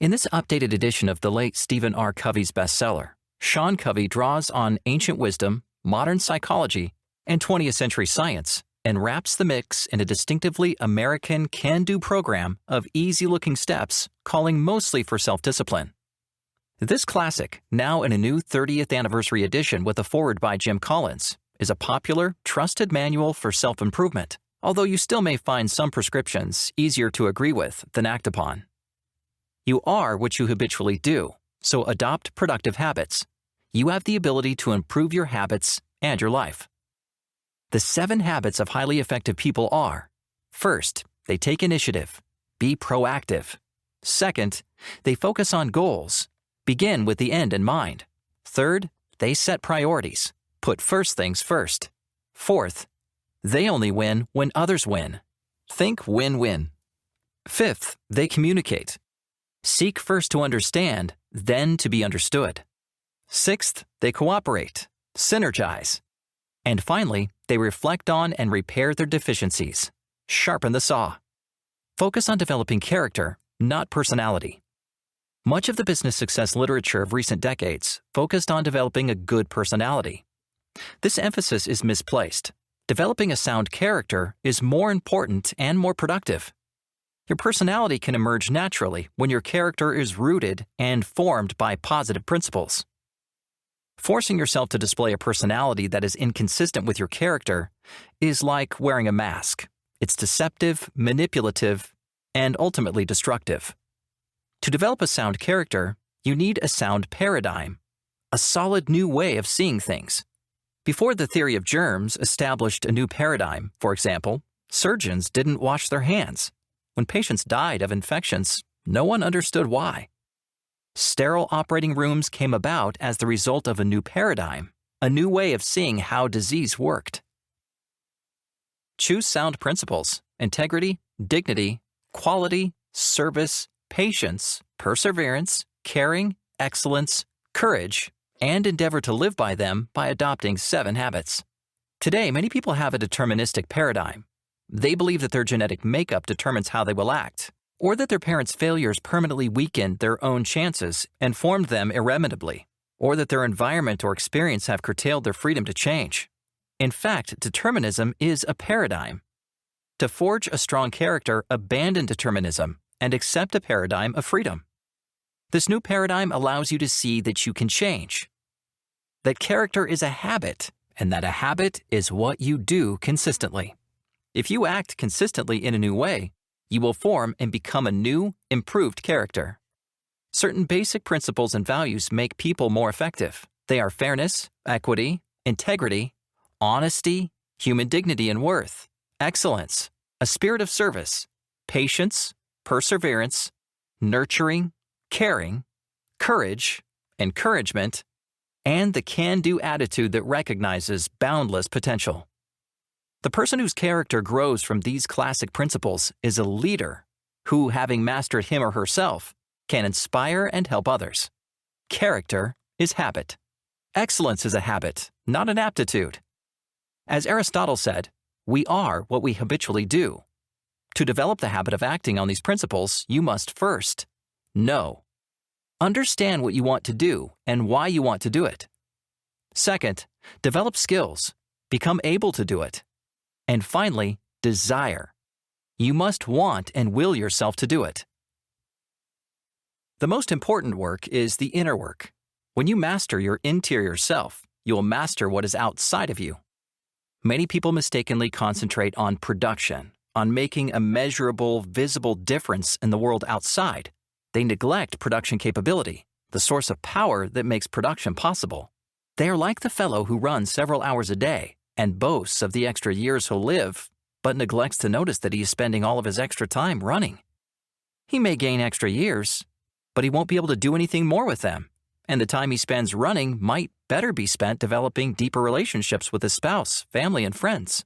In this updated edition of the late Stephen R. Covey's bestseller, Sean Covey draws on ancient wisdom, modern psychology, and 20th century science and wraps the mix in a distinctively American can-do program of easy-looking steps calling mostly for self-discipline. This classic, now in a new 30th anniversary edition with a foreword by Jim Collins, is a popular, trusted manual for self-improvement, although you still may find some prescriptions easier to agree with than act upon. You are what you habitually do, so adopt productive habits. You have the ability to improve your habits and your life. The 7 habits of highly effective people are: first, they take initiative. Be proactive. Second, they focus on goals. Begin with the end in mind. Third, they set priorities. Put first things first. Fourth, they only win when others win. Think win-win. Fifth, they communicate. Seek first to understand, then to be understood. Sixth, they cooperate, synergize. And finally, they reflect on and repair their deficiencies. Sharpen the saw. Focus on developing character, not personality. Much of the business success literature of recent decades focused on developing a good personality. This emphasis is misplaced. Developing a sound character is more important and more productive. Your personality can emerge naturally when your character is rooted and formed by positive principles. Forcing yourself to display a personality that is inconsistent with your character is like wearing a mask. It's deceptive, manipulative, and ultimately destructive. To develop a sound character, you need a sound paradigm, a solid new way of seeing things. Before the theory of germs established a new paradigm, for example, surgeons didn't wash their hands. When patients died of infections, no one understood why. Sterile operating rooms came about as the result of a new paradigm, a new way of seeing how disease worked. Choose sound principles: integrity, dignity, quality, service, patience, perseverance, caring, excellence, courage, and endeavor to live by them by adopting 7 habits. Today, many people have a deterministic paradigm. They believe that their genetic makeup determines how they will act, or that their parents' failures permanently weakened their own chances and formed them irremediably, or that their environment or experience have curtailed their freedom to change. In fact, determinism is a paradigm. To forge a strong character, abandon determinism and accept a paradigm of freedom. This new paradigm allows you to see that you can change, that character is a habit, and that a habit is what you do consistently. If you act consistently in a new way, you will form and become a new, improved character. Certain basic principles and values make people more effective. They are fairness, equity, integrity, honesty, human dignity and worth, excellence, a spirit of service, patience, perseverance, nurturing, caring, courage, encouragement, and the can-do attitude that recognizes boundless potential. The person whose character grows from these classic principles is a leader who, having mastered him or herself, can inspire and help others. Character is habit. Excellence is a habit, not an aptitude. As Aristotle said, we are what we habitually do. To develop the habit of acting on these principles, you must first know. Understand what you want to do and why you want to do it. Second, develop skills. Become able to do it. And finally, desire. You must want and will yourself to do it. The most important work is the inner work. When you master your interior self, you will master what is outside of you. Many people mistakenly concentrate on production, on making a measurable, visible difference in the world outside. They neglect production capability, the source of power that makes production possible. They are like the fellow who runs several hours a day and boasts of the extra years he'll live, but neglects to notice that he is spending all of his extra time running. He may gain extra years, but he won't be able to do anything more with them, and the time he spends running might better be spent developing deeper relationships with his spouse, family, and friends.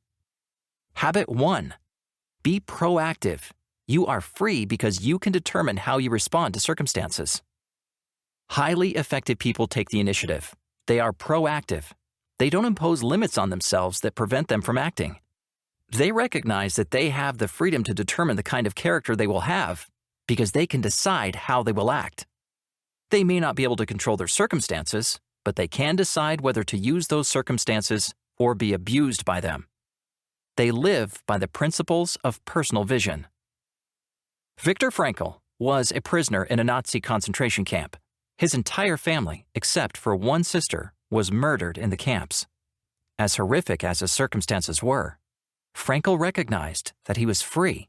Habit 1. Be proactive. You are free because you can determine how you respond to circumstances. Highly effective people take the initiative. They are proactive. They don't impose limits on themselves that prevent them from acting. They recognize that they have the freedom to determine the kind of character they will have, because they can decide how they will act. They may not be able to control their circumstances, but they can decide whether to use those circumstances or be abused by them. They live by the principles of personal vision. Viktor Frankl was a prisoner in a Nazi concentration camp. His entire family, except for one sister, was murdered in the camps. As horrific as his circumstances were, Frankl recognized that he was free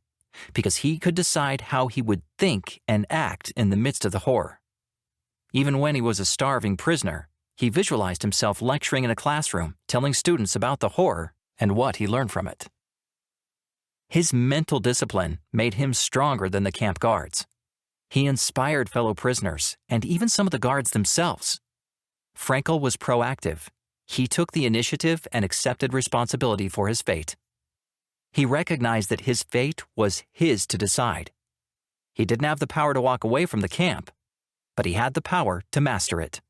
because he could decide how he would think and act in the midst of the horror. Even when he was a starving prisoner, he visualized himself lecturing in a classroom, telling students about the horror and what he learned from it. His mental discipline made him stronger than the camp guards. He inspired fellow prisoners and even some of the guards themselves. Frankl was proactive. He took the initiative and accepted responsibility for his fate. He recognized that his fate was his to decide. He didn't have the power to walk away from the camp, but he had the power to master it.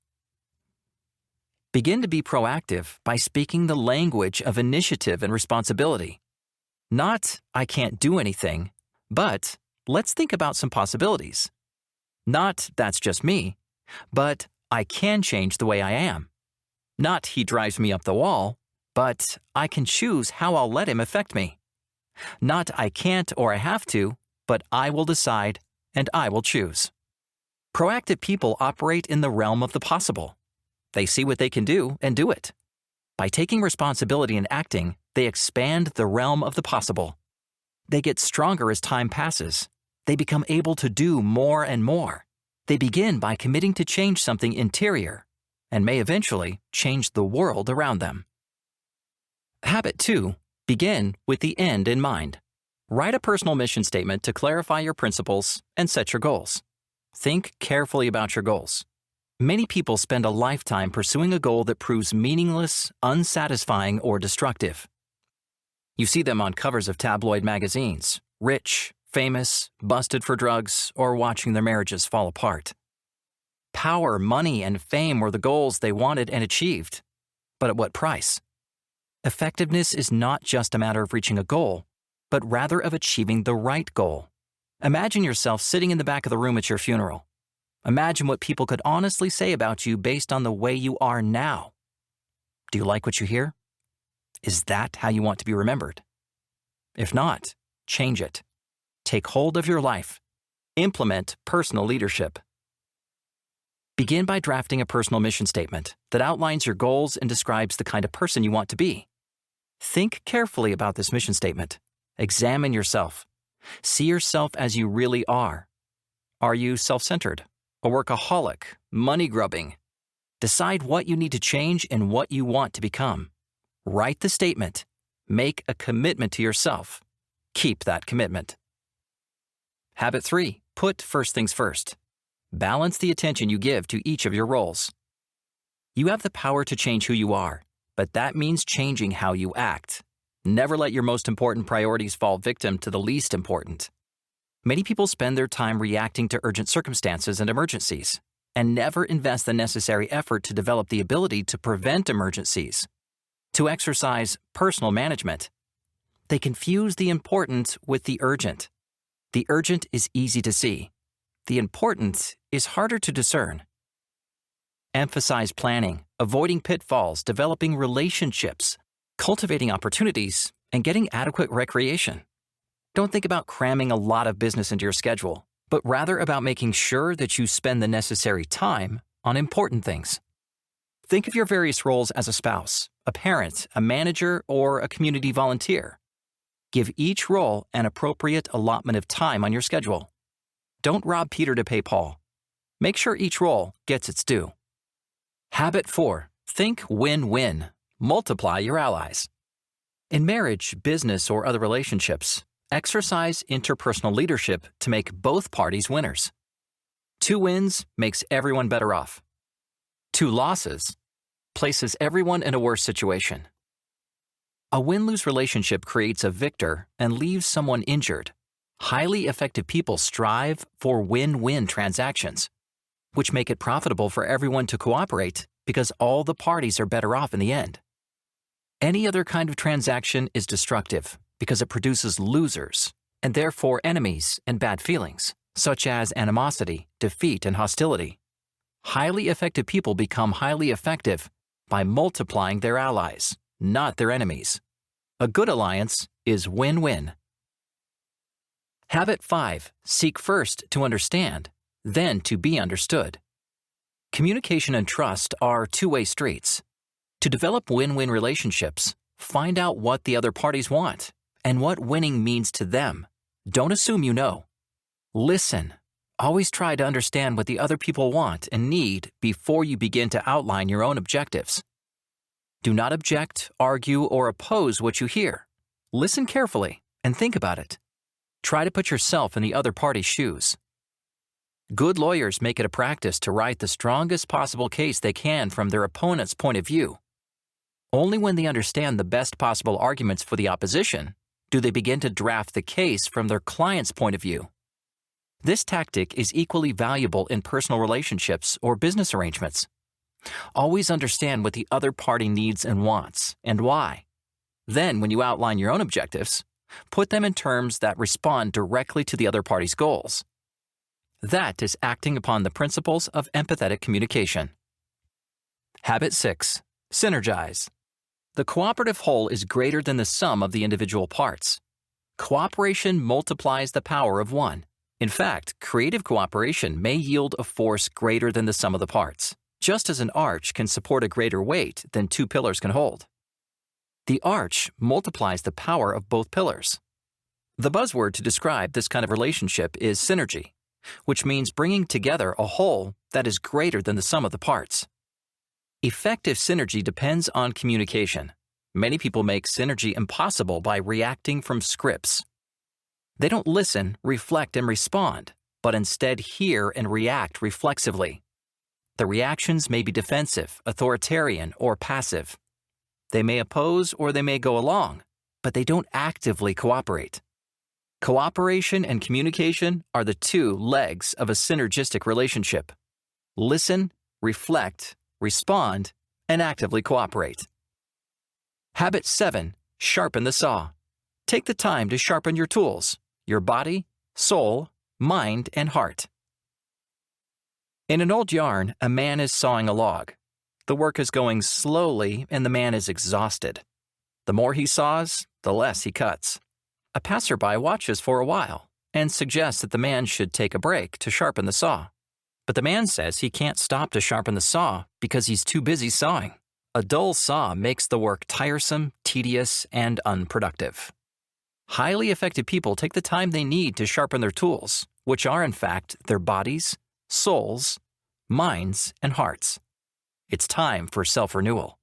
Begin to be proactive by speaking the language of initiative and responsibility. Not, I can't do anything, but let's think about some possibilities. Not, that's just me, but I can change the way I am. Not, he drives me up the wall, but I can choose how I'll let him affect me. Not, I can't or I have to, but I will decide and I will choose. Proactive people operate in the realm of the possible. They see what they can do and do it. By taking responsibility and acting, they expand the realm of the possible. They get stronger as time passes. They become able to do more and more. They begin by committing to change something interior and may eventually change the world around them. Habit 2. Begin with the end in mind. Write a personal mission statement to clarify your principles and set your goals. Think carefully about your goals. Many people spend a lifetime pursuing a goal that proves meaningless, unsatisfying, or destructive. You see them on covers of tabloid magazines, rich, famous, busted for drugs, or watching their marriages fall apart. Power, money, and fame were the goals they wanted and achieved. But at what price? Effectiveness is not just a matter of reaching a goal, but rather of achieving the right goal. Imagine yourself sitting in the back of the room at your funeral. Imagine what people could honestly say about you based on the way you are now. Do you like what you hear? Is that how you want to be remembered? If not, change it. Take hold of your life. Implement personal leadership. Begin by drafting a personal mission statement that outlines your goals and describes the kind of person you want to be. Think carefully about this mission statement. Examine yourself. See yourself as you really are. Are you self-centered, a workaholic, money-grubbing? Decide what you need to change and what you want to become. Write the statement. Make a commitment to yourself. Keep that commitment. Habit 3. Put first things first. Balance the attention you give to each of your roles. You have the power to change who you are, but that means changing how you act. Never let your most important priorities fall victim to the least important. Many people spend their time reacting to urgent circumstances and emergencies, and never invest the necessary effort to develop the ability to prevent emergencies, to exercise personal management. They confuse the important with the urgent. The urgent is easy to see. The important is harder to discern. Emphasize planning, avoiding pitfalls, developing relationships, cultivating opportunities, and getting adequate recreation. Don't think about cramming a lot of business into your schedule, but rather about making sure that you spend the necessary time on important things. Think of your various roles as a spouse, a parent, a manager, or a community volunteer. Give each role an appropriate allotment of time on your schedule. Don't rob Peter to pay Paul. Make sure each role gets its due. Habit 4. Think win-win. Multiply your allies. In marriage, business, or other relationships, exercise interpersonal leadership to make both parties winners. 2 wins makes everyone better off. 2 losses places everyone in a worse situation. A win-lose relationship creates a victor and leaves someone injured. Highly effective people strive for win-win transactions, which make it profitable for everyone to cooperate because all the parties are better off in the end. Any other kind of transaction is destructive because it produces losers and therefore enemies and bad feelings. such as animosity, defeat, and hostility. Highly effective people become highly effective by multiplying their allies, not their enemies. A good alliance is win-win. Habit 5. Seek first to understand, then to be understood. Communication and trust are two-way streets. To develop win-win relationships, find out what the other parties want and what winning means to them. Don't assume you know. Listen. Always try to understand what the other people want and need before you begin to outline your own objectives. Do not object, argue, or oppose what you hear. Listen carefully and think about it. Try to put yourself in the other party's shoes. Good lawyers make it a practice to write the strongest possible case they can from their opponent's point of view. Only when they understand the best possible arguments for the opposition do they begin to draft the case from their client's point of view. This tactic is equally valuable in personal relationships or business arrangements. Always understand what the other party needs and wants, and why. Then, when you outline your own objectives, put them in terms that respond directly to the other party's goals. That is acting upon the principles of empathetic communication. Habit 6. Synergize. The cooperative whole is greater than the sum of the individual parts. Cooperation multiplies the power of one. In fact, creative cooperation may yield a force greater than the sum of the parts, just as an arch can support a greater weight than two pillars can hold. The arch multiplies the power of both pillars. The buzzword to describe this kind of relationship is synergy, which means bringing together a whole that is greater than the sum of the parts. Effective synergy depends on communication. Many people make synergy impossible by reacting from scripts. They don't listen, reflect, and respond, but instead hear and react reflexively. The reactions may be defensive, authoritarian, or passive. They may oppose or they may go along, but they don't actively cooperate. Cooperation and communication are the two legs of a synergistic relationship. Listen, reflect, respond, and actively cooperate. Habit 7. Sharpen the saw. Take the time to sharpen your tools, your body, soul, mind, and heart. In an old yarn, a man is sawing a log. The work is going slowly and the man is exhausted. The more he saws, the less he cuts. A passerby watches for a while and suggests that the man should take a break to sharpen the saw. But the man says he can't stop to sharpen the saw because he's too busy sawing. A dull saw makes the work tiresome, tedious, and unproductive. Highly effective people take the time they need to sharpen their tools, which are in fact their bodies, souls, minds, and hearts. It's time for self-renewal.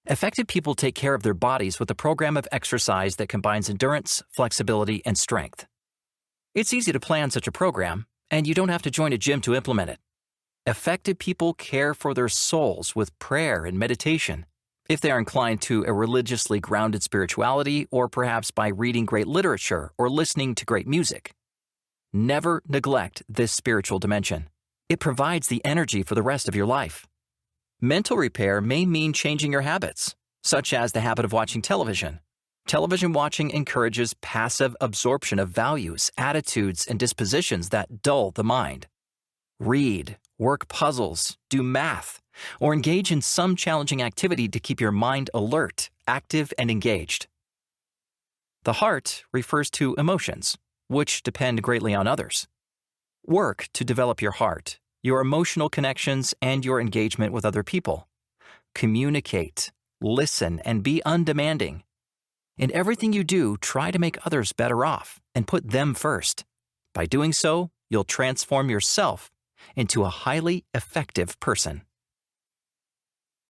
Effective people take care of their bodies with a program of exercise that combines endurance, flexibility, and strength. It's easy to plan such a program, and you don't have to join a gym to implement it. Effective people care for their souls with prayer and meditation, if they are inclined to a religiously grounded spirituality or perhaps by reading great literature or listening to great music. Never neglect this spiritual dimension. It provides the energy for the rest of your life. Mental repair may mean changing your habits, such as the habit of watching television. Television watching encourages passive absorption of values, attitudes, and dispositions that dull the mind. Read, work puzzles, do math, or engage in some challenging activity to keep your mind alert, active, and engaged. The heart refers to emotions, which depend greatly on others. Work to develop your heart, your emotional connections, and your engagement with other people. Communicate, listen, and be undemanding. In everything you do, try to make others better off and put them first. By doing so, you'll transform yourself into a highly effective person.